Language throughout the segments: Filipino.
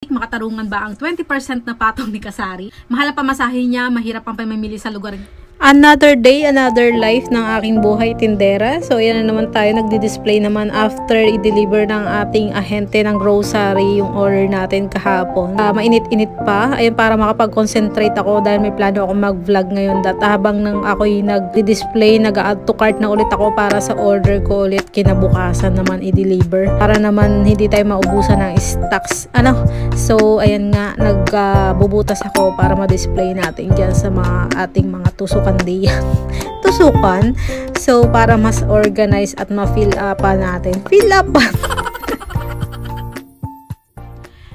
Makatarungan ba ang 20% na patong ni Kasari? Mahal pa masahe niya, mahirap ang pamimili sa lugar. Another day, another life ng aking buhay tindera. So, yan na naman tayo. Nagdi-display naman after i-deliver ng ating ahente ng grocery yung order natin kahapon. Mainit-init pa. Ayan, para makapag-concentrate ako dahil may plano ako mag-vlog ngayon. Habang ako'y nagdi-display, nag-add to cart na ulit ako para sa order ko ulit. Kinabukasan naman i-deliver. Para naman hindi tayo maubusan ng stocks. So, ayan nga, nagbubutas ako para ma-display natin dyan sa ating mga tusukan tusukan. So, para mas organize at ma-fill up natin. Fill up!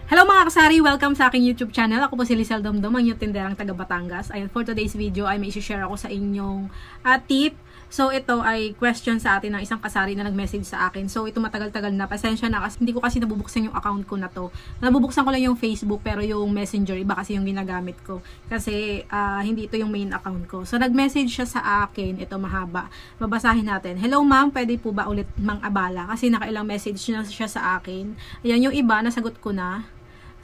Hello mga kasari! Welcome sa aking YouTube channel. Ako po si Lizelle Domdom, ang inyong tinderang taga Batangas. Ayun, for today's video ay may isi-share ako sa inyong tip. So, ito ay question sa atin ng isang kasari na nag-message sa akin. So, ito matagal-tagal na. Pasensya na kasi hindi ko kasi nabubuksan yung account ko na to. Nabubuksan ko lang yung Facebook pero yung Messenger, iba kasi yung ginagamit ko. Kasi hindi ito yung main account ko. So, nag-message siya sa akin. Ito mahaba. Babasahin natin. Hello ma'am, pwede po ba ulit mang abala? Kasi nakailang message na siya sa akin. Ayan, yung iba, nasagot ko na.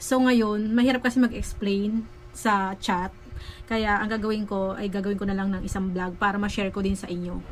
So, ngayon, mahirap kasi mag-explain sa chat. Kaya, ang gagawin ko ay gagawin ko na lang ng isang vlog para ma-share ko din sa inyo.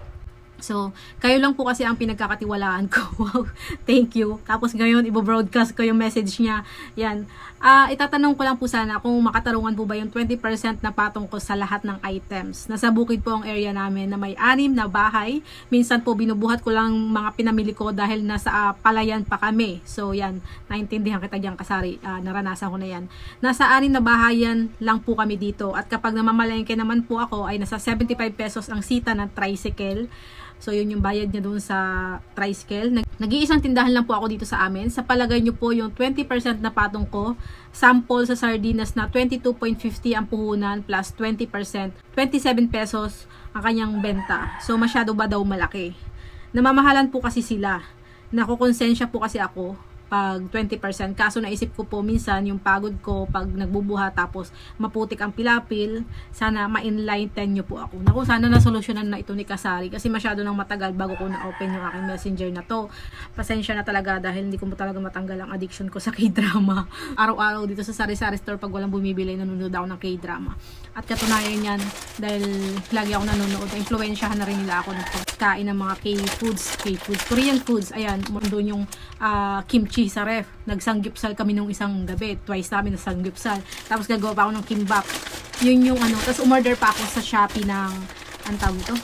So, kayo lang po kasi ang pinagkakatiwalaan ko. Wow, thank you. Tapos ngayon, i-broadcast ko yung message niya. Yan. Itatanong ko lang po sana kung makatarungan po ba yung 20% na patong ko sa lahat ng items. Nasa bukid po ang area namin na may 6 na bahay. Minsan po binubuhat ko lang mga pinamili ko dahil nasa palayan pa kami. So, yan. Naintindihan kita dyan, kasari. Naranasan ko na yan. Nasa 6 na bahayan lang po kami dito. At kapag namamalengke naman po ako, ay nasa 75 pesos ang sita ng tricycle. So, yun yung bayad niya doon sa tricycle. Nag-iisang tindahan lang po ako dito sa amin. Sa palagay nyo po, yung 20% na patong ko, sample sa sardinas na 22.50 ang puhunan plus 20%, 27 pesos ang kanyang benta. So, masyado ba daw malaki? Namamahalan po kasi sila. Nakukonsensya po kasi ako pag 20%. Kaso naisip ko po minsan yung pagod ko pag nagbubuha tapos maputik ang pilapil, sana ma-enlighten nyo po ako. Naku, sana nasolusyonan na ito ni Kasari kasi masyado nang matagal bago ko na-open yung aking messenger na to. Pasensya na talaga dahil hindi ko talaga matanggal ang addiction ko sa K-drama. Araw-araw dito sa sari-sari store pag walang bumibili, nanonood ako ng K-drama. At katunayan yan dahil lagi ako nanonood. Influensyahan na rin nila ako ng pagkain ng mga K-foods, Korean foods. Ayan, doon yung kimchi sa ref. Nagsanggipsal kami nung isang gabi. Twice namin nasanggipsal. Tapos gagawa pa ako ng kimbap. Yun yung Tapos umorder pa ako sa Shopee ng, ang tawag ito?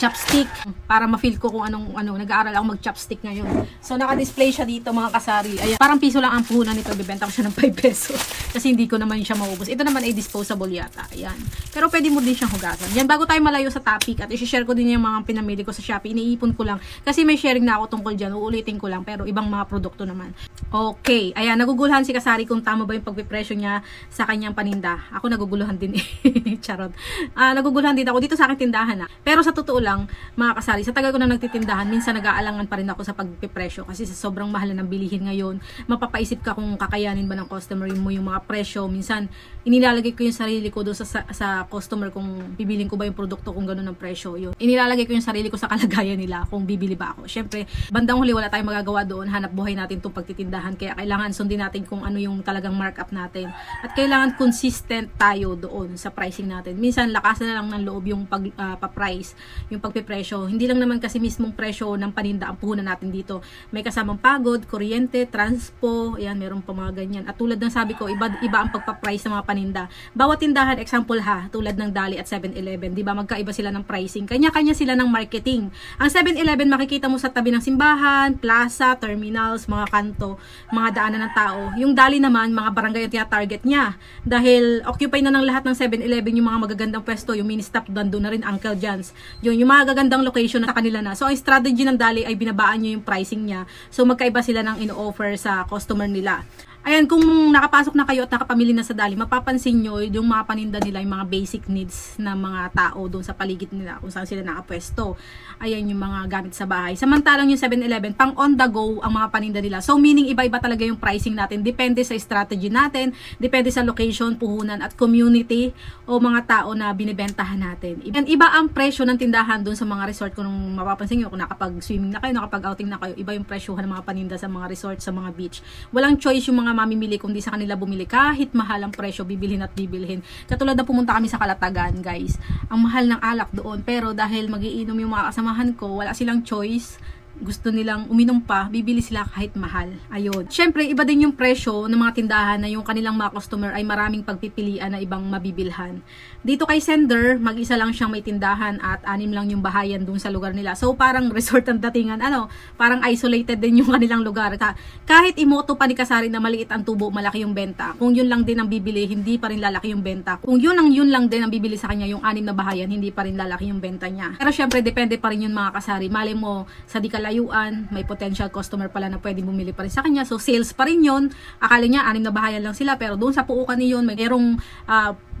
Chopstick. Para ma-feel ko kung nag-aaral ako mag-chopstick ngayon. So, naka-display siya dito mga kasari. Ayan. Parang piso lang ang puhunan nito. Bibenta ko siya ng 5 pesos. Kasi hindi ko naman siya maubos. Ito naman ay disposable yata. Ayan. Pero pwede mo din siyang hugasan. Yan, bago tayo malayo sa topic at i-share ko din yung mga pinamili ko sa Shopee. Iniipon ko lang. Kasi may sharing na ako tungkol dyan. Uulitin ko lang. Pero ibang mga produkto naman. Okay. Ayan, naguguluhan si Kasari kung tama ba yung pagpipresyo niya sa kanyang paninda. Ako naguguluhan din eh. Charot. Naguguluhan din ako dito sa aking tindahan. Pero sa totoo lang, mga kasari, sa tagal ko na nagtitindahan, minsan nag-aalangan pa rin ako sa pagpipresyo kasi sa sobrang mahal na ng bilihin ngayon, mapapaisip ka kung kakayanin ba ng customer mo yung mga presyo. Minsan, inilalagay ko yung sarili ko doon sa customer kung bibilin ko ba yung produkto kung gano'n ang presyo. Yun. Inilalagay ko yung sarili ko sa kalagayan nila kung bibili ba ako. Syempre, bandang huli wala tayong magagawa doon, hanap buhay natin itong pagtitindahan, kaya kailangan sundin natin kung ano yung talagang markup natin. At kailangan consistent tayo doon sa pricing natin. Minsan, lakasan na lang ng loob yung pa-price, yung pagpipresyo. Hindi lang naman kasi mismong presyo ng paninda ang puhunan natin dito. May kasamang pagod, kuryente, transpo, ayan, meron pa mga ganyan. At tulad ng sabi ko, iba ang pagpa-price ng mga paninda. Bawat tindahan, example tulad ng Dali at 7-Eleven, di ba, magkaiba sila ng pricing. Kanya-kanya sila ng marketing. Ang 7-Eleven, makikita mo sa tabi ng simbahan, plaza, terminals, mga kanto, mga daanan ng tao. Yung Dali naman, mga barangay ang tina-target niya. Dahil occupy na ng lahat ng 7-Eleven yung mga magagandang pwesto, yung mini-stop, doon na rin Uncle John's. Yung mga gagandang location na sa kanila na. So, ang strategy ng Dali ay binabaan niya yung pricing niya. So, magkaiba sila ng ino-offer sa customer nila. Ayan, kung nakapasok na kayo at nakapamili na sa Dali, mapapansin nyo yung mga paninda nila, yung mga basic needs ng mga tao doon sa paligid nila, kung saan sila nakapwesto. Ayan yung mga gamit sa bahay. Samantalang yung 7-Eleven, pang on the go ang mga paninda nila. So, meaning iba-iba talaga yung pricing natin. Depende sa strategy natin, depende sa location, puhunan, at community o mga tao na binibentahan natin. And iba ang presyo ng tindahan doon sa mga resort. Kung mapapansin nyo, kung nakapag-swimming na kayo, nakapag-outing na kayo, iba yung presyohan ng mga paninda sa mga resort, sa mga beach. Walang choice yung mga mga mamimili kundi sa kanila bumili. Kahit mahal ang presyo, bibilhin at bibilhin. Katulad na pumunta kami sa Calatagan, guys. Ang mahal ng alak doon, pero dahil magiinom yung mga kasamahan ko, wala silang choice, gusto nilang uminom pa, bibili sila kahit mahal. Ayun. Syempre, iba din yung presyo ng mga tindahan na yung kanilang mga customer ay maraming pagpipilian na ibang mabibilhan. Dito kay Sender, mag-isa lang siyang may tindahan at 6 lang yung bahayan dun sa lugar nila. So, parang resort ang datingan. Parang isolated din yung kanilang lugar. Kahit imoto pa ni Kasari na maliit ang tubo, malaki yung benta. Kung yun lang din ang bibili, hindi pa rin lalaki yung benta. Kung yun lang din ang bibili sa kanya, yung 6 na bahayan, hindi pa rin lalaki yung benta niya. Pero syempre, depende pa rin yun mga Kasari. Malay mo, sa di kalayuan, may potential customer pala na pwede bumili pa rin sa kanya. So, sales pa rin yun. Akala niya, 6 na bahayan lang sila. Pero doon sa puukan niyon, mayroong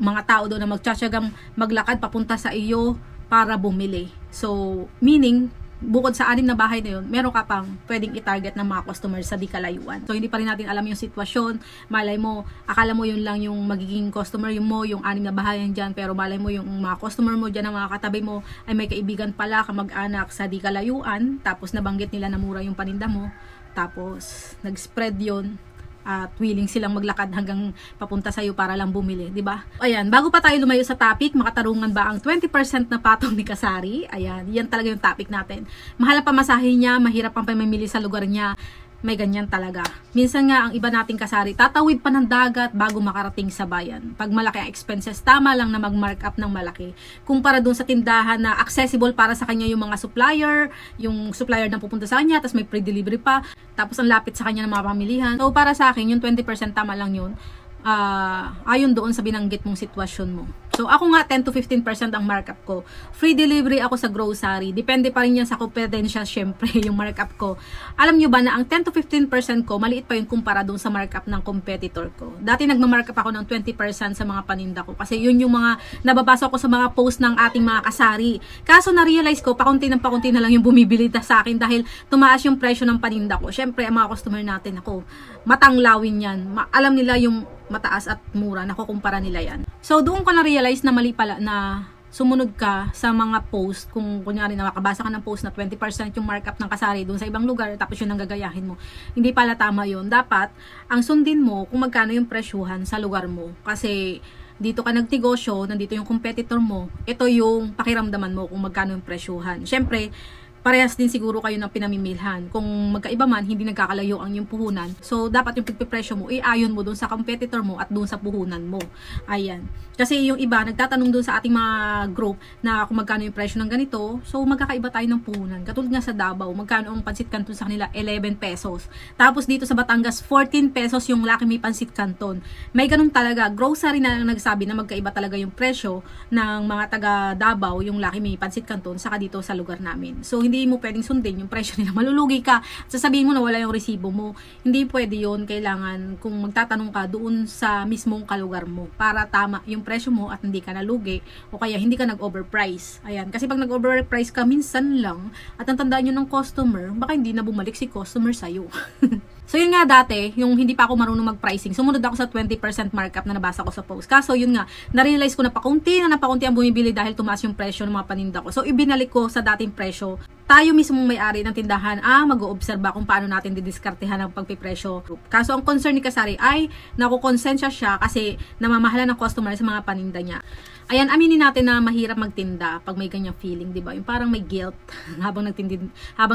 mga tao doon na magtsatsagang maglakad papunta sa iyo para bumili. So, meaning, bukod sa 6 na bahay na yun, meron ka pang pwedeng i-target ng mga customers sa di kalayuan. So, hindi pa rin natin alam yung sitwasyon. Malay mo, akala mo yun lang yung magiging customer mo, yung 6 na bahayan dyan, pero malay mo yung mga customer mo dyan, ang mga katabi mo, ay may kaibigan pala, kamag-anak sa di kalayuan, tapos nabanggit nila na mura yung paninda mo, tapos nag-spread yun, at willing silang maglakad hanggang papunta sa iyo para lang bumili, di ba? Ayan, bago pa tayo lumayo sa topic, makatarungan ba ang 20% na patong ni Kasari? Ayan, yan talaga yung topic natin. Mahal ang pamasahe niya, mahirap ang pamimili sa lugar niya. May ganyan talaga. Minsan nga, ang iba nating Kasari, tatawid pa ng dagat bago makarating sa bayan. Pag malaki ang expenses, tama lang na mag-mark up ng malaki. Kumpara dun sa tindahan na accessible para sa kanya yung mga supplier, yung supplier na pupunta sa kanya, tapos may pre-delivery pa, tapos ang lapit sa kanya ng mga pamilihan. So, para sa akin, yung 20% tama lang yun. Ayon doon sa binanggit mong sitwasyon mo. So, ako nga 10 to 15% ang markup ko. Free delivery ako sa grocery. Depende pa rin yan sa kompetensya, syempre, yung markup ko. Alam nyo ba na ang 10 to 15% ko, maliit pa yun kumpara doon sa markup ng competitor ko. Dati nagmamarkup ako ng 20% sa mga paninda ko. Kasi yun yung mga nababasa ko sa mga post ng ating mga kasari. Kaso na-realize ko, pakunti na lang yung bumibili sa akin dahil tumaas yung presyo ng paninda ko. Syempre, ang mga customer natin, ako, matanglawin yan. Alam nila yung mataas at mura, nakukumpara nila yan. So, doon ko na-realize na mali pala na sumunod ka sa mga post, kung kunyari na makabasa ka ng post na 20% yung markup ng Kasari doon sa ibang lugar, tapos yun ang gagayahin mo. Hindi pala tama yun. Dapat, ang sundin mo kung magkano yung presyuhan sa lugar mo. Kasi, dito ka nagtigosyo, nandito yung competitor mo, ito yung pakiramdaman mo kung magkano yung presyuhan. Syempre, parehas din siguro kayo ng pinamimilhan. Kung magkaiba man, hindi nagkakalayo ang yung puhunan. So, dapat yung pagpipresyo mo, iayon mo dun sa competitor mo at dun sa puhunan mo. Ayan. Kasi yung iba, nagtatanong dun sa ating mga group na kung magkano yung presyo ng ganito. So, magkakaiba tayo ng puhunan. Katulad nga sa Davao, magkano ang pansit canton sa kanila? 11 pesos. Tapos dito sa Batangas, 14 pesos yung Lucky May pansit canton. May ganun talaga. Grocery na nagsabi na magkaiba talaga yung presyo ng mga taga Davao, yung Lucky May pansit canton, saka dito sa lugar namin. So, hindi mo pwedeng sundin yung presyo nila. Malulugi ka. Sasabihin mo na wala yung resibo mo. Hindi pwede yun. Kailangan kung magtatanong ka doon sa mismong kalugar mo para tama yung presyo mo at hindi ka nalugi o kaya hindi ka nag-overprice. Ayan. Kasi pag nag-overprice ka minsan lang at ang tandaan nyo ng customer, baka hindi na bumalik si customer sa'yo. So, yun nga dati, yung hindi pa ako marunong mag-pricing, sumunod ako sa 20% markup na nabasa ko sa post. Kaso, yun nga, na-realize ko na pakunti ang bumibili dahil tumaas yung presyo ng mga paninda ko. So, ibinalik ko sa dating presyo. Tayo mismong may-ari ng tindahan, mag-oobserba kung paano natin didiskartehan ang pagpipresyo. Kaso, ang concern ni Kasari ay nakukonsensya siya kasi namamahala ng customer sa mga paninda niya. Ayan, aminin natin na mahirap magtinda pag may ganyang feeling, di ba? Yung parang may guilt habang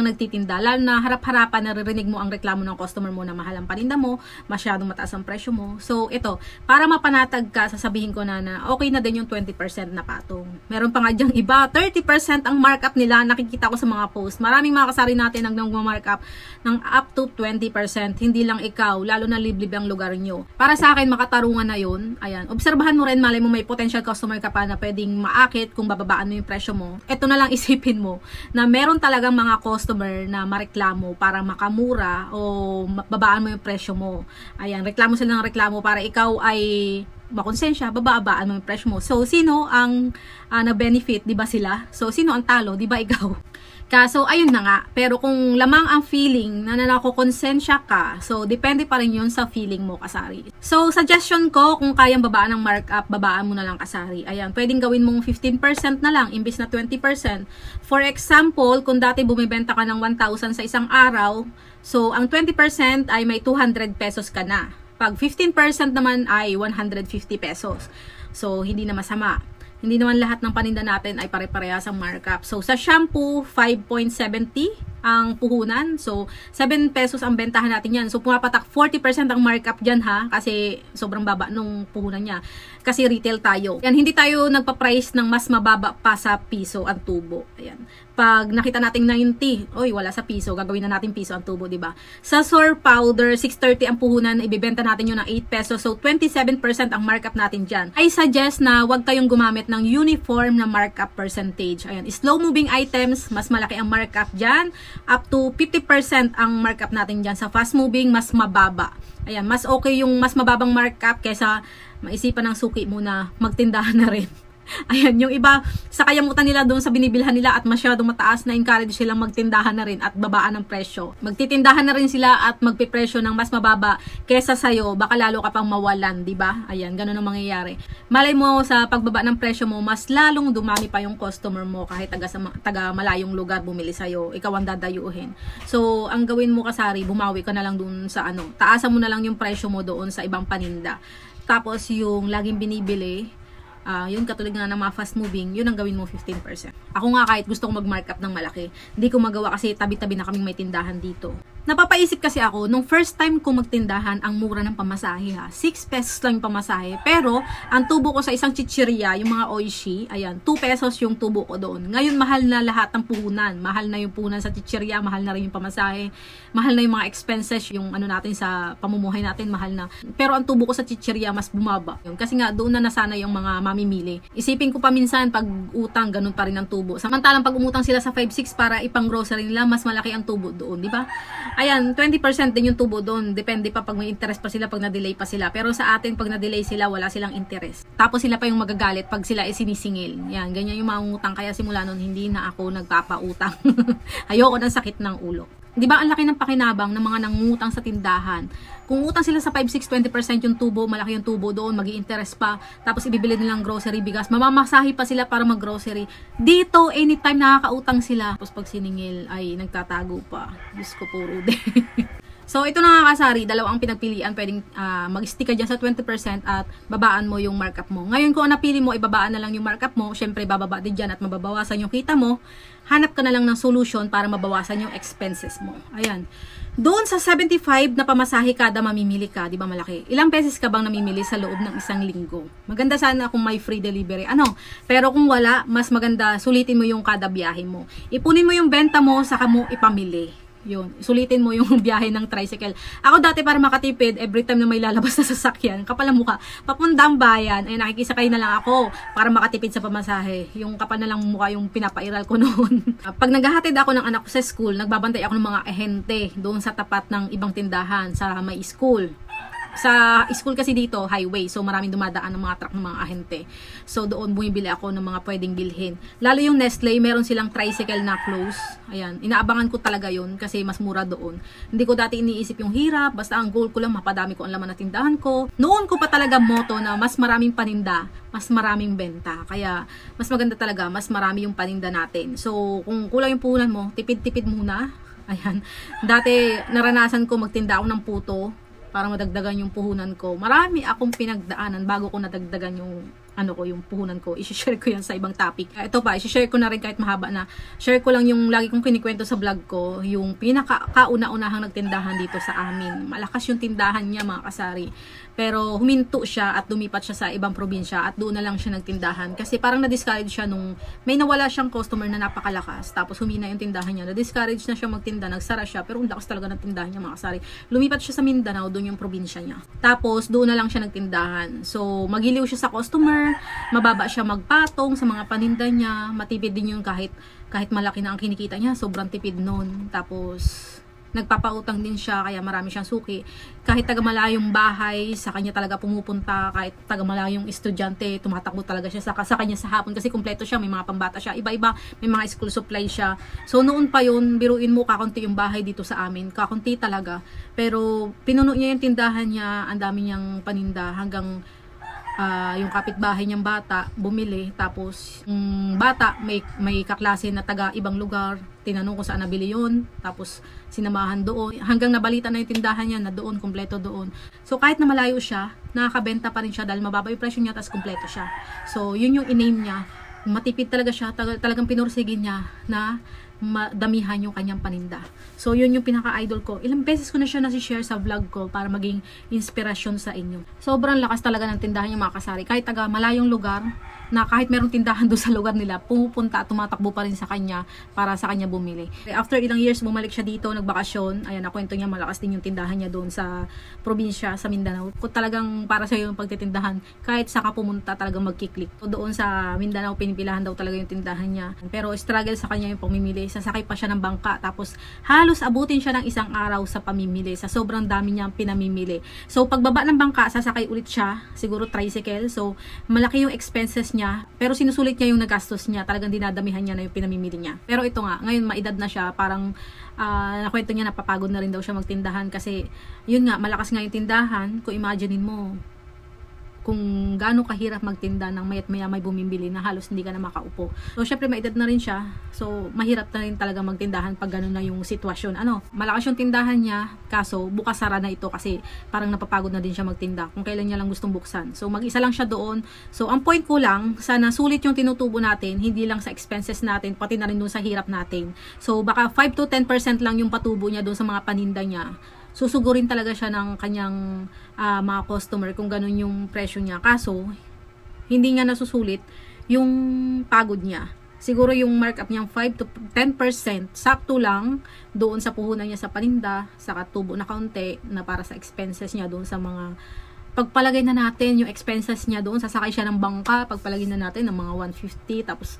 nagtitinda. Lalo na harap-harapan, naririnig mo ang reklamo ng customer mo na mahal ang paninda mo, masyadong mataas ang presyo mo. So, ito, para mapanatag ka, sasabihin ko na okay na din yung 20% na patong. Meron pa nga dyang iba, 30% ang markup nila, nakikita ko sa mga post. Maraming mga kasari natin ang nag-markup ng up to 20%. Hindi lang ikaw, lalo na liblib ang lugar nyo. Para sa akin, makatarungan na yun. Ayan, obserbahan mo rin, malay mo may potential customer ka pa na pwedeng maakit kung bababaan mo yung presyo mo. Ito na lang isipin mo na meron talagang mga customer na mareklamo para makamura o babaan mo yung presyo mo. Ayan, reklamo sila ng reklamo para ikaw ay makonsensya, bababaan mo yung presyo mo. So, sino ang na-benefit? Diba sila? So, sino ang talo? Diba ikaw? Kaso, ayun na nga. Pero kung lamang ang feeling na nakukonsensya ka, so, depende pa rin yun sa feeling mo, Kasari. So, suggestion ko, kung kayang babaan ng markup, babaan mo na lang, Kasari. Ayan, pwedeng gawin mong 15% na lang, imbis na 20%. For example, kung dati bumibenta ka ng 1,000 sa isang araw, so, ang 20% ay may 200 pesos ka na. Pag 15% naman ay 150 pesos. So, hindi na masama. Hindi naman lahat ng paninda natin ay pare-parehas ang markup. So, sa shampoo, 5.70 ang puhunan. So, 7 pesos ang bentahan natin yan. So, pumapatak 40% ang markup dyan ha. Kasi sobrang baba nung puhunan niya. Kasi retail tayo. Yan, hindi tayo nagpa-price ng mas mababa pa sa piso ang tubo. Ayan. Pag nakita nating 90, oy, wala sa piso, gagawin na natin piso ang tubo, di ba? Sa Sore Powder, 630 ang puhunan, ibebenta natin yun ng 8 pesos. So, 27% ang markup natin dyan. I suggest na wag kayong gumamit ng uniform na markup percentage. Ayan, slow-moving items, mas malaki ang markup dyan. Up to 50% ang markup natin dyan. Sa fast-moving, mas mababa. Ayan, mas okay yung mas mababang markup kesa maisipan ng suki muna, magtindahan na rin. Ayan, yung iba, sa kayamutan nila doon sa binibilhan nila at masyadong mataas, na encourage silang magtindahan na rin at babaan ng presyo. Magtitindahan na rin sila at magpipresyo ng mas mababa kesa sa'yo, baka lalo ka pang mawalan, di ba? Ayan, ganun ang mangyayari. Malay mo sa pagbaba ng presyo mo, mas lalong dumami pa yung customer mo kahit taga malayong lugar bumili sa'yo, ikaw ang dadayuhin. So, ang gawin mo kasari, bumawi ka na lang doon sa ano, taasan mo na lang yung presyo mo doon sa ibang paninda. Tapos yung laging binibili, yun katulad nga ng mga fast moving, yun ang gawin mo 15%. Ako nga kahit gusto kong mag-markup ng malaki, hindi ko magawa kasi tabi-tabi na kaming may tindahan dito. Napapaisip kasi ako, nung first time ko magtindahan, ang mura ng pamasahe ha. 6 pesos lang yung pamasahe. Pero, ang tubo ko sa isang chichirya, yung mga oishi, ayan, 2 pesos yung tubo ko doon. Ngayon, mahal na lahat ng puhunan. Mahal na yung puhunan sa chichirya, mahal na rin yung pamasahe, mahal na yung mga expenses, yung ano natin sa pamumuhay natin, mahal na. Pero ang tubo ko sa chichirya, mas bumaba. Yun. Kasi nga, doon na nasana yung mga mamimili. Isipin ko pa minsan, pag utang, ganun pa rin ang tubo. Samantalang pag umutang sila sa 5-6 para ipang grocery nila, mas malaki ang tubo doon, di ba? Ayan, 20% din yung tubo doon. Depende pa pag may interest pa sila, pag na-delay pa sila. Pero sa atin, pag na-delay sila, wala silang interest. Tapos sila pa yung magagalit pag sila ay sinisingil. Yan, ganyan yung mangungutang. Kaya simula noon, hindi na ako nagpapautang. Ayoko ng sakit ng ulo. Di ba ang laki ng pakinabang ng mga nangungutang sa tindahan? Kung utang sila sa 5, 6, 20% yung tubo, malaki yung tubo doon, mag-i-interest pa, tapos ibibili nilang grocery, bigas, mamamasahi pa sila para mag-grocery. Dito, anytime nakakautang sila. Tapos pag siningil, ay nagtatago pa. Diyos ko, puro din. So, ito na nga kasari, dalawang pinagpilian, pwedeng mag-stick ka dyan sa 20% at babaan mo yung markup mo. Ngayon, kung napili mo, ibabaan na lang yung markup mo, syempre bababa din dyan at mababawasan yung kita mo, hanap ka na lang ng solution para mabawasan yung expenses mo. Ayan. Doon sa 75 na pamasahe kada mamimili ka, di ba malaki? Ilang beses ka bang namimili sa loob ng isang linggo? Maganda sana kung may free delivery. Pero kung wala, mas maganda sulitin mo yung kada biyahe mo. Ipunin mo yung benta mo, saka mo ipamili. Yun, sulitin mo yung biyahe ng tricycle. Ako dati para makatipid, every time na may lalabas na sasakyan, kapal ang mukha, papuntang bayan, ay nakikisakay na lang ako para makatipid sa pamasahe. Yung kapal na lang mukha yung pinapairal ko noon. Pag naghahatid ako ng anak ko sa school, nagbabantay ako ng mga ahente doon sa tapat ng ibang tindahan sa may school. Sa school kasi dito, highway. So, maraming dumadaan ng mga truck ng mga ahente. So, doon bumibili ako ng mga pwedeng bilhin. Lalo yung Nestle, meron silang tricycle na close. Ayan, inaabangan ko talaga yun kasi mas mura doon. Hindi ko dati iniisip yung hirap. Basta ang goal ko lang, mapadami ko ang laman na tindahan ko. Noon ko pa talaga motto na mas maraming paninda, mas maraming benta. Kaya, mas maganda talaga, mas marami yung paninda natin. So, kung kulang yung puhunan mo, tipid-tipid muna. Ayan. Dati, naranasan ko magtinda ako ng puto para madagdagan yung puhunan ko. Marami akong pinagdaanan bago ko nadagdagan yung yung puhunan ko. I-share ko yan sa ibang topic. Ito pa, i-share ko na rin kahit mahaba na. Share ko lang yung lagi kong kinikwento sa vlog ko, yung pinaka-kauna-unahang nagtindahan dito sa amin. Malakas yung tindahan niya, mga kasari. Pero huminto siya at lumipat siya sa ibang probinsya at doon na lang siya nagtindahan. Kasi parang na-discourage siya nung may nawala siyang customer na napakalakas. Tapos humina yung tindahan niya. Na-discourage na siya magtinda, nagsara siya. Pero ang lakas talaga ng tindahan niya, mga kasari. Lumipat siya sa Mindanao, doon yung probinsya niya. Tapos doon na lang siya nagtindahan. So magiliw siya sa customer, mababa siya magpatong sa mga paninda niya, matipid din yung kahit malaki na ang kinikita niya, sobrang tipid nun. Tapos nagpapautang din siya, kaya marami siyang suki. Kahit taga-malayong bahay, sa kanya talaga pumupunta. Kahit taga-malayong estudyante, tumatakbo talaga siya sa kanya sa hapon kasi kumpleto siya, may mga pambata siya, iba-iba, may mga school supply siya. So noon pa yun, biruin mo, kakunti yung bahay dito sa amin, kakunti talaga. Pero pinuno niya yung tindahan niya, ang dami niyang paninda hanggang yung kapitbahay niyang bata bumili, tapos bata may kaklase na taga ibang lugar, tinanong ko saan nabili yun, tapos sinamahan doon hanggang nabalita na yung tindahan niya na doon, kumpleto doon. So kahit na malayo siya, nakakabenta pa rin siya dahil mababa yung presyo niya, tapos kumpleto siya. So yun yung in-aim niya, matipid talaga siya, talagang pinursigin niya na madamihan yung kanyang paninda. So yun yung pinaka-idol ko. Ilang beses ko na siya nasi-share sa vlog ko para maging inspirasyon sa inyo. Sobrang lakas talaga ng tindahan yung mga kasari. Kahit taga malayong lugar, na kahit merong tindahan doon sa lugar nila, pumupunta at tumatakbo pa rin sa kanya para sa kanya bumili. After ilang years, bumalik siya dito, nagbakasyon. Ayan, nakwento niya, malakas din yung tindahan niya doon sa probinsya, sa Mindanao. Kung talagang para sa iyo yung pagtitindahan, kahit saka pumunta, talagang magkiklik. So, doon sa Mindanao, pinipilahan daw talaga yung tindahan niya. Pero struggle sa kanya yung pamimili. Sasakay pa siya ng bangka, tapos halos abutin siya ng isang araw sa pamimili, sa sobrang dami niyang pinamimili. So, pagbaba ng bangka, sasakay ulit siya, siguro tricycle. So, malaki yung expenses niya, pero sinusulit niya yung nagastos niya, talagang dinadamihan niya na yung pinamimili niya. Pero ito nga, ngayon maedad na siya, parang nakwento niya, napapagod na rin daw siya magtindahan kasi yun nga, malakas nga yung tindahan. Kung imaginein mo kung gaano kahirap magtinda ng mayat maya may bumibili na halos hindi ka na makaupo. So syempre maedad na rin siya, so mahirap na rin talaga magtindahan pag gano'n na yung sitwasyon. Malakas yung tindahan niya, kaso bukas sara na ito kasi parang napapagod na din siya magtinda kung kailan niya lang gustong buksan. So mag-isa lang siya doon. So ang point ko lang, sana sulit yung tinutubo natin, hindi lang sa expenses natin, pati na rin doon sa hirap natin. So baka 5 to 10% lang yung patubo niya doon sa mga paninda niya. Susugurin talaga siya ng kanyang mga customer kung ganun yung presyo niya. Kaso, hindi nga nasusulit yung pagod niya. Siguro yung markup niyang 5 to 10%, sakto lang doon sa puhunan niya sa paninda, sa katubo na kaunti na para sa expenses niya doon sa mga pagpalagay na natin yung expenses niya doon, sasakay siya ng bangka, pagpalagay na natin ng mga 150, tapos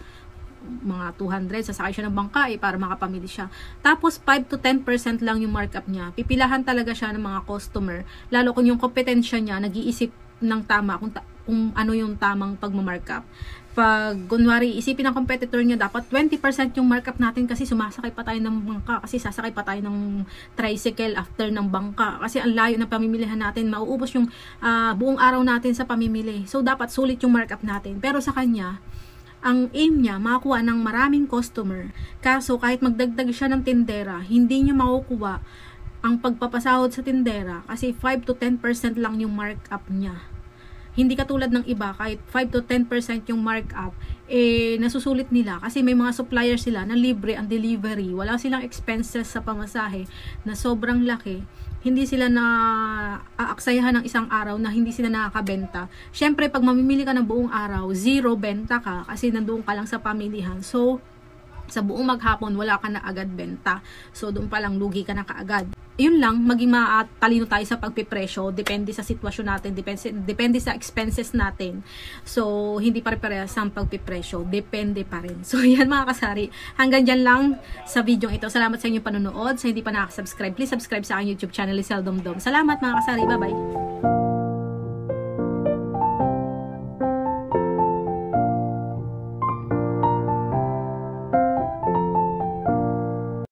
mga 200, sasakay siya ng bangka para makapamili siya. Tapos 5 to 10% lang yung markup niya. Pipilahan talaga siya ng mga customer, lalo kung yung kompetensya niya, nag-iisip ng tama kung ano yung tamang pagmamarkup. Pag kunwari isipin ng competitor niya, dapat 20% yung markup natin kasi sumasakay pa tayo ng bangka, kasi sasakay pa tayo ng tricycle after ng bangka, kasi ang layo ng pamimilihan natin, mauubos yung buong araw natin sa pamimili. So dapat sulit yung markup natin. Pero sa kanya, ang aim niya, makakuha ng maraming customer. Kaso, kahit magdagdag siya ng tindera, hindi niya makukuha ang pagpapasahod sa tindera kasi 5 to 10% lang yung markup niya. Hindi katulad ng iba, kahit 5 to 10% yung markup, nasusulit nila kasi may mga supplier sila na libre ang delivery. Wala silang expenses sa pamasahe na sobrang laki. Hindi sila na aaksayahan ng isang araw na hindi sila nakakabenta. Syempre, pag mamimili ka ng buong araw, zero benta ka kasi nandoon ka lang sa pamilihan. So, sa buong maghapon, wala ka na agad benta. So, doon pa lang lugi ka na kaagad. Yun lang, maging matalino tayo sa pagpipresyo, depende sa sitwasyon natin, depende sa expenses natin. So, hindi pare-parehas ang pagpipresyo, depende pa rin. So, yan mga kasari, hanggang dyan lang sa video ito. Salamat sa inyong panonood. Sa hindi pa nakasubscribe, please subscribe sa aking YouTube channel, Lisel Domdom. Salamat mga kasari, bye-bye!